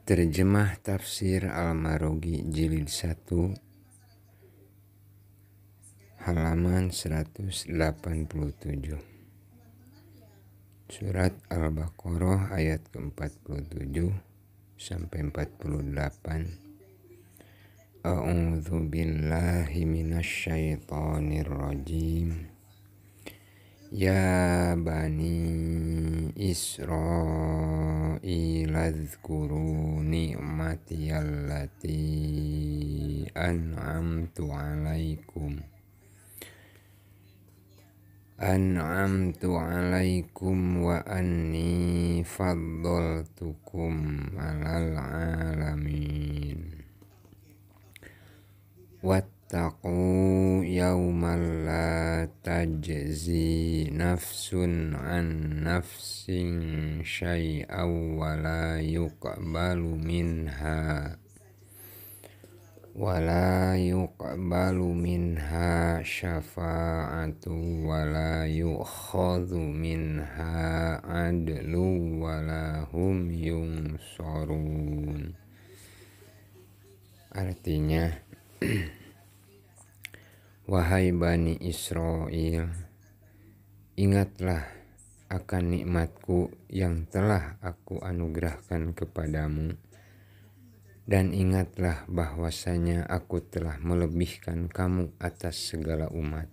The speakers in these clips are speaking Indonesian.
Terjemah Tafsir Al-Marogi Jilid 1 halaman 187. Surat Al-Baqarah ayat ke-47 sampai 48. A'udzu billahi minasyaitonir rajim. Ya bani Israil azkuru ni'mati allati an'amtu alaikum wa anni faddaltukum alal alamin. Wattaqu yawman la tajzi nafsun an nafsin syai'aw wa la yuqbalu minha syafa'atu wa la yu'khadhu minha adlu wa la hum yunsarun. Artinya, wahai Bani Israel, ingatlah akan nikmatku yang telah aku anugerahkan kepadamu, dan ingatlah bahwasanya aku telah melebihkan kamu atas segala umat.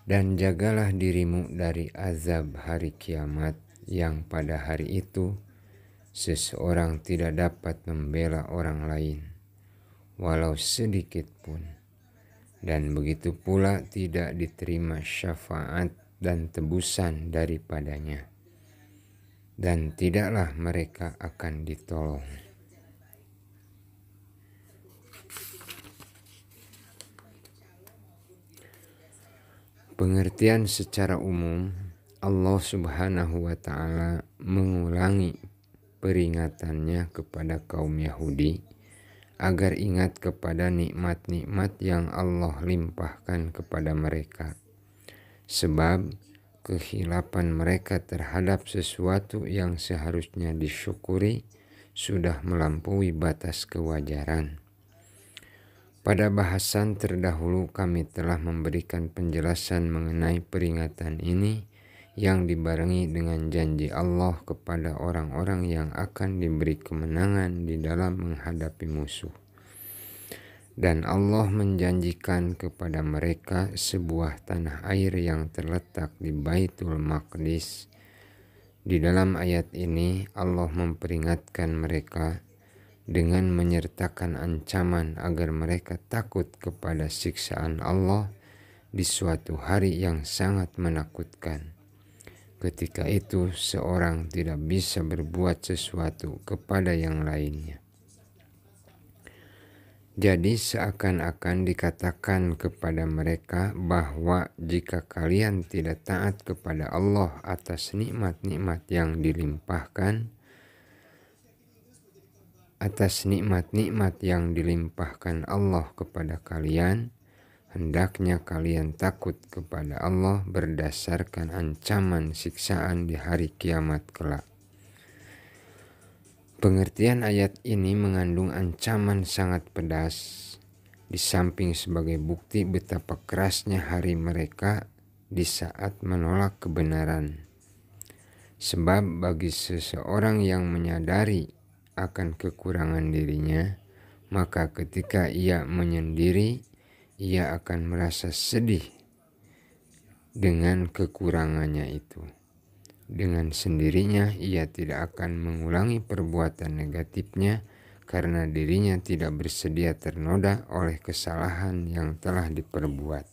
Dan jagalah dirimu dari azab hari kiamat, yang pada hari itu seseorang tidak dapat membela orang lain walau sedikit pun, dan begitu pula tidak diterima syafaat dan tebusan daripadanya, dan tidaklah mereka akan ditolong. Pengertian secara umum, Allah Subhanahu wa Ta'ala mengulangi peringatannya kepada kaum Yahudi agar ingat kepada nikmat-nikmat yang Allah limpahkan kepada mereka, sebab kehilapan mereka terhadap sesuatu yang seharusnya disyukuri sudah melampaui batas kewajaran. Pada bahasan terdahulu kami telah memberikan penjelasan mengenai peringatan ini yang dibarengi dengan janji Allah kepada orang-orang yang akan diberi kemenangan di dalam menghadapi musuh. Dan Allah menjanjikan kepada mereka sebuah tanah air yang terletak di Baitul Maqdis. Di dalam ayat ini Allah memperingatkan mereka dengan menyertakan ancaman agar mereka takut kepada siksaan Allah di suatu hari yang sangat menakutkan. Ketika itu seorang tidak bisa berbuat sesuatu kepada yang lainnya. Jadi seakan-akan dikatakan kepada mereka bahwa jika kalian tidak taat kepada Allah atas nikmat-nikmat yang dilimpahkan, Allah kepada kalian, hendaknya kalian takut kepada Allah berdasarkan ancaman siksaan di hari kiamat kelak. Pengertian ayat ini mengandung ancaman sangat pedas, di samping sebagai bukti betapa kerasnya hari mereka di saat menolak kebenaran. Sebab bagi seseorang yang menyadari akan kekurangan dirinya, maka ketika ia menyendiri, ia akan merasa sedih dengan kekurangannya itu. Dengan sendirinya ia tidak akan mengulangi perbuatan negatifnya karena dirinya tidak bersedia ternoda oleh kesalahan yang telah diperbuat.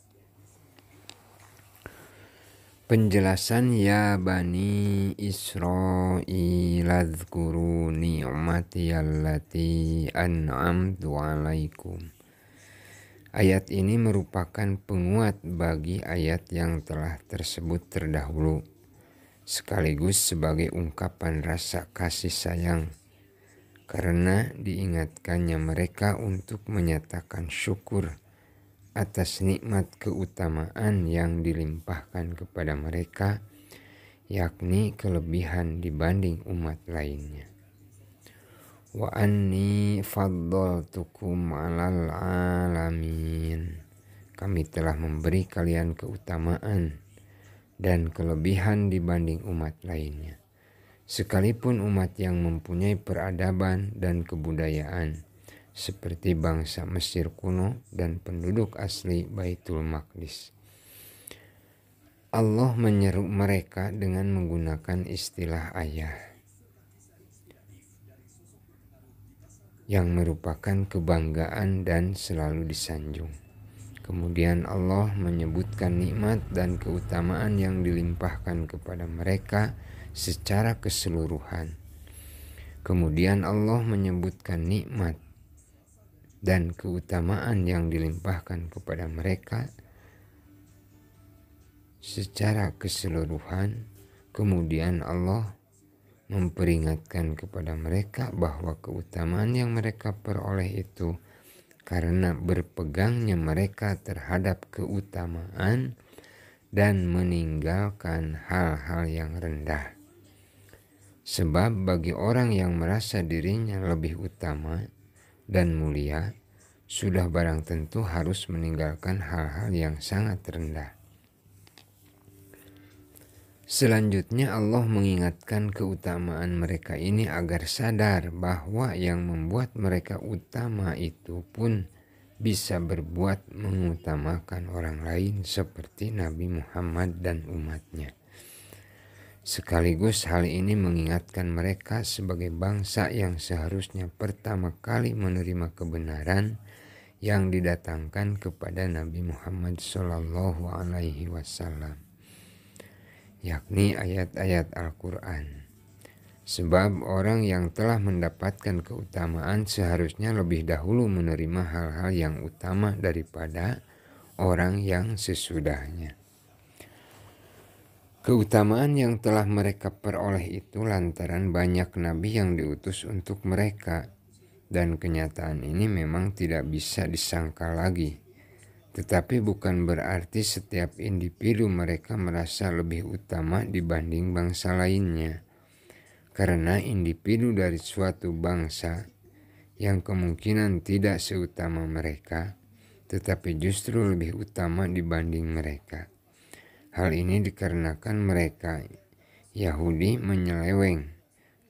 Penjelasan ya bani Israil azkuru ni'mati allati an'amtu alaikum. Ayat ini merupakan penguat bagi ayat yang telah tersebut terdahulu, sekaligus sebagai ungkapan rasa kasih sayang, karena diingatkannya mereka untuk menyatakan syukur atas nikmat keutamaan yang dilimpahkan kepada mereka, yakni kelebihan dibanding umat lainnya. wa anni faddaltukum 'alal alamin. Kami telah memberi kalian keutamaan dan kelebihan dibanding umat lainnya. Sekalipun umat yang mempunyai peradaban dan kebudayaan seperti bangsa Mesir kuno dan penduduk asli Baitul Maqdis. Allah menyeru mereka dengan menggunakan istilah ayah, yang merupakan kebanggaan dan selalu disanjung. Kemudian Allah menyebutkan nikmat dan keutamaan yang dilimpahkan kepada mereka secara keseluruhan. Kemudian Allah menyebutkan nikmat dan keutamaan yang dilimpahkan kepada mereka secara keseluruhan. Kemudian Allah memperingatkan kepada mereka bahwa keutamaan yang mereka peroleh itu karena berpegangnya mereka terhadap keutamaan dan meninggalkan hal-hal yang rendah. Sebab bagi orang yang merasa dirinya lebih utama dan mulia, sudah barang tentu harus meninggalkan hal-hal yang sangat rendah. Selanjutnya Allah mengingatkan keutamaan mereka ini agar sadar bahwa yang membuat mereka utama itu pun bisa berbuat mengutamakan orang lain seperti Nabi Muhammad dan umatnya. Sekaligus hal ini mengingatkan mereka sebagai bangsa yang seharusnya pertama kali menerima kebenaran yang didatangkan kepada Nabi Muhammad SAW, yakni ayat-ayat Al-Quran. Sebab orang yang telah mendapatkan keutamaan seharusnya lebih dahulu menerima hal-hal yang utama daripada orang yang sesudahnya. Keutamaan yang telah mereka peroleh itu lantaran banyak nabi yang diutus untuk mereka, dan kenyataan ini memang tidak bisa disangkal lagi. Tetapi bukan berarti setiap individu mereka merasa lebih utama dibanding bangsa lainnya. Karena individu dari suatu bangsa yang kemungkinan tidak seutama mereka, tetapi justru lebih utama dibanding mereka. Hal ini dikarenakan mereka Yahudi menyeleweng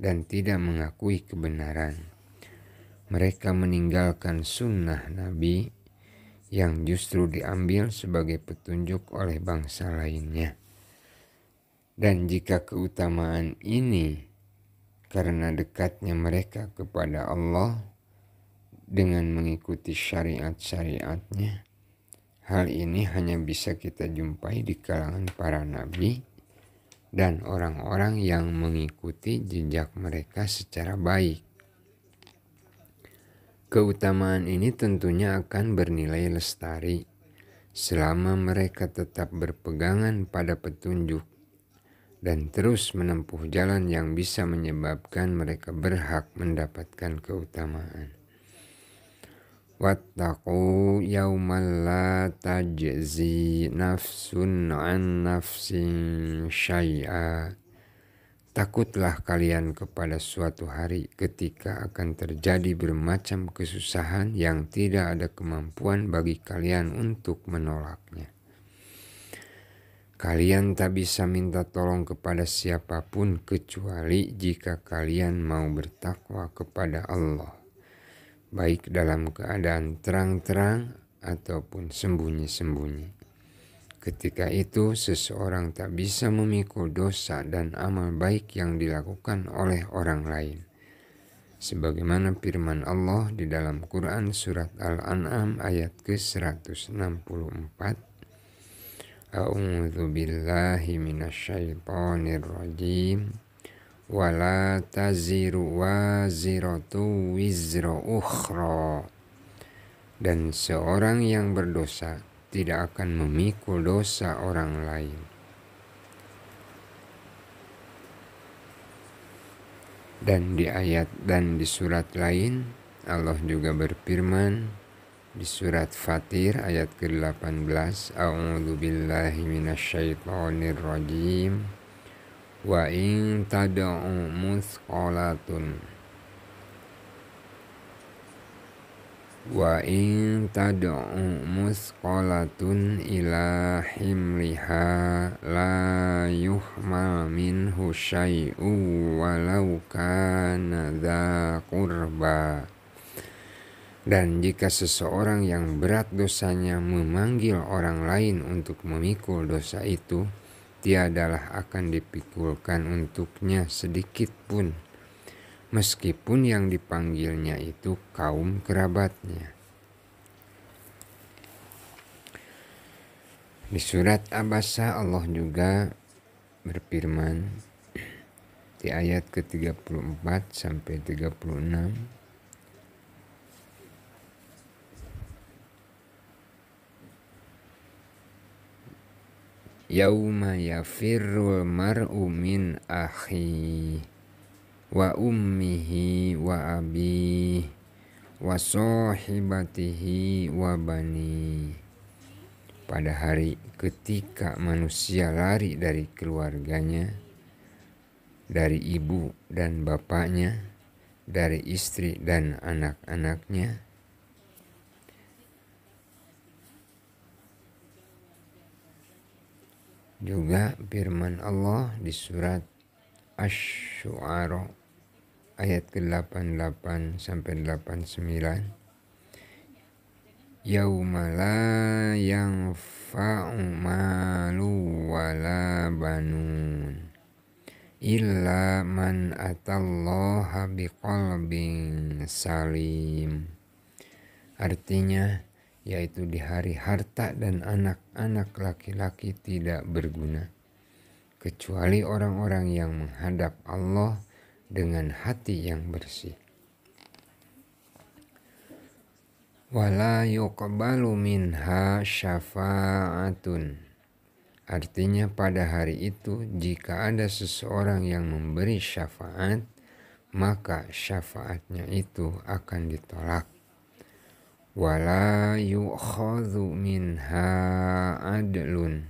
dan tidak mengakui kebenaran. Mereka meninggalkan sunnah Nabi yang justru diambil sebagai petunjuk oleh bangsa lainnya. Dan jika keutamaan ini karena dekatnya mereka kepada Allah dengan mengikuti syariat-syariatnya, hal ini hanya bisa kita jumpai di kalangan para nabi dan orang-orang yang mengikuti jejak mereka secara baik. Keutamaan ini tentunya akan bernilai lestari selama mereka tetap berpegangan pada petunjuk dan terus menempuh jalan yang bisa menyebabkan mereka berhak mendapatkan keutamaan. Wattaqu yawman la tajzi nafsun an nafsin syai'a. Takutlah kalian kepada suatu hari ketika akan terjadi bermacam kesusahan yang tidak ada kemampuan bagi kalian untuk menolaknya. Kalian tak bisa minta tolong kepada siapapun kecuali jika kalian mau bertakwa kepada Allah, baik dalam keadaan terang-terang ataupun sembunyi-sembunyi. Ketika itu seseorang tak bisa memikul dosa dan amal baik yang dilakukan oleh orang lain. Sebagaimana firman Allah di dalam Quran surat Al-An'am ayat ke-164. A'udzu billahi minasyaitonir rajim. Wala taziru waziratu wizra ukhra. Dan seorang yang berdosa tidak akan memikul dosa orang lain. Dan di ayat dan di surat lain Allah juga berfirman di surat Fatir ayat ke-18, A'udzu billahi minasyaitonir rajim. Wa in tad'u muthqalatun Wa in tad'u musqalatun ila himliha la yuhmal minhu syai'un walau kana dza qurba. Dan jika seseorang yang berat dosanya memanggil orang lain untuk memikul dosa itu, tiadalah akan dipikulkan untuknya sedikit pun, meskipun yang dipanggilnya itu kaum kerabatnya. Di surat Abasa Allah juga berfirman di ayat ke-34 sampai 36, Yauma yafirrul mar'u min akhihi wa ummihi wa abihi wa sahibatihi wa bani. Pada hari ketika manusia lari dari keluarganya, dari ibu dan bapaknya, dari istri dan anak-anaknya, juga firman Allah di surat Asy-Syu'ara ayat ke-88 sampai 89, Yauma la yanfa'u malu wala banun illa man atallaha biqalbin salim. Artinya, yaitu di hari harta dan anak-anak laki-laki tidak berguna, kecuali orang-orang yang menghadap Allah dengan hati yang bersih. Wala yuqbalu minha syafa'atun. Artinya pada hari itu jika ada seseorang yang memberi syafaat, maka syafaatnya itu akan ditolak. Wala yu'khadhu minha adlun.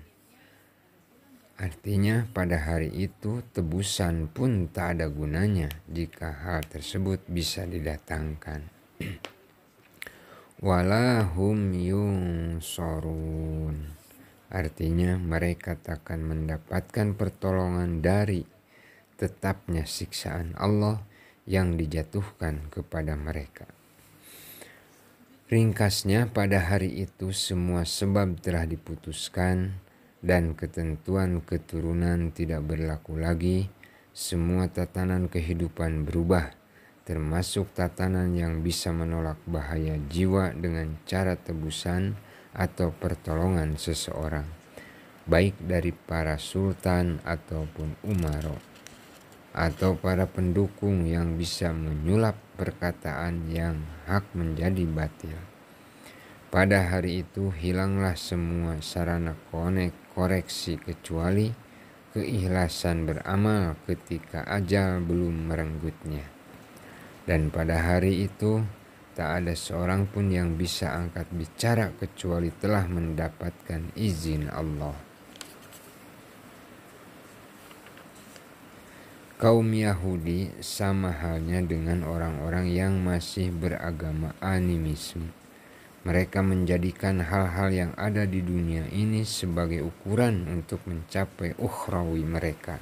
Artinya pada hari itu tebusan pun tak ada gunanya jika hal tersebut bisa didatangkan. Walahum yunsorun. Artinya mereka takkan mendapatkan pertolongan dari tetapnya siksaan Allah yang dijatuhkan kepada mereka. Ringkasnya, pada hari itu semua sebab telah diputuskan dan ketentuan keturunan tidak berlaku lagi. Semua tatanan kehidupan berubah, termasuk tatanan yang bisa menolak bahaya jiwa dengan cara tebusan atau pertolongan seseorang, baik dari para sultan ataupun umaro, atau para pendukung yang bisa menyulap perkataan yang hak menjadi batil. Pada hari itu hilanglah semua sarana koreksi kecuali keikhlasan beramal ketika ajal belum merenggutnya. Dan pada hari itu tak ada seorang pun yang bisa angkat bicara kecuali telah mendapatkan izin Allah. Kaum Yahudi sama halnya dengan orang-orang yang masih beragama animisme. Mereka menjadikan hal-hal yang ada di dunia ini sebagai ukuran untuk mencapai ukhrawi mereka.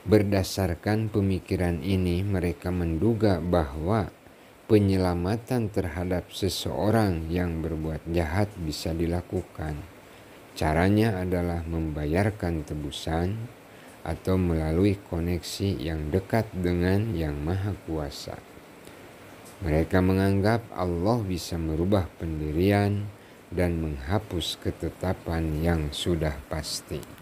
Berdasarkan pemikiran ini, mereka menduga bahwa penyelamatan terhadap seseorang yang berbuat jahat bisa dilakukan. Caranya adalah membayarkan tebusan atau melalui koneksi yang dekat dengan Yang Maha Kuasa. Mereka menganggap Allah bisa merubah pendirian dan menghapus ketetapan yang sudah pasti.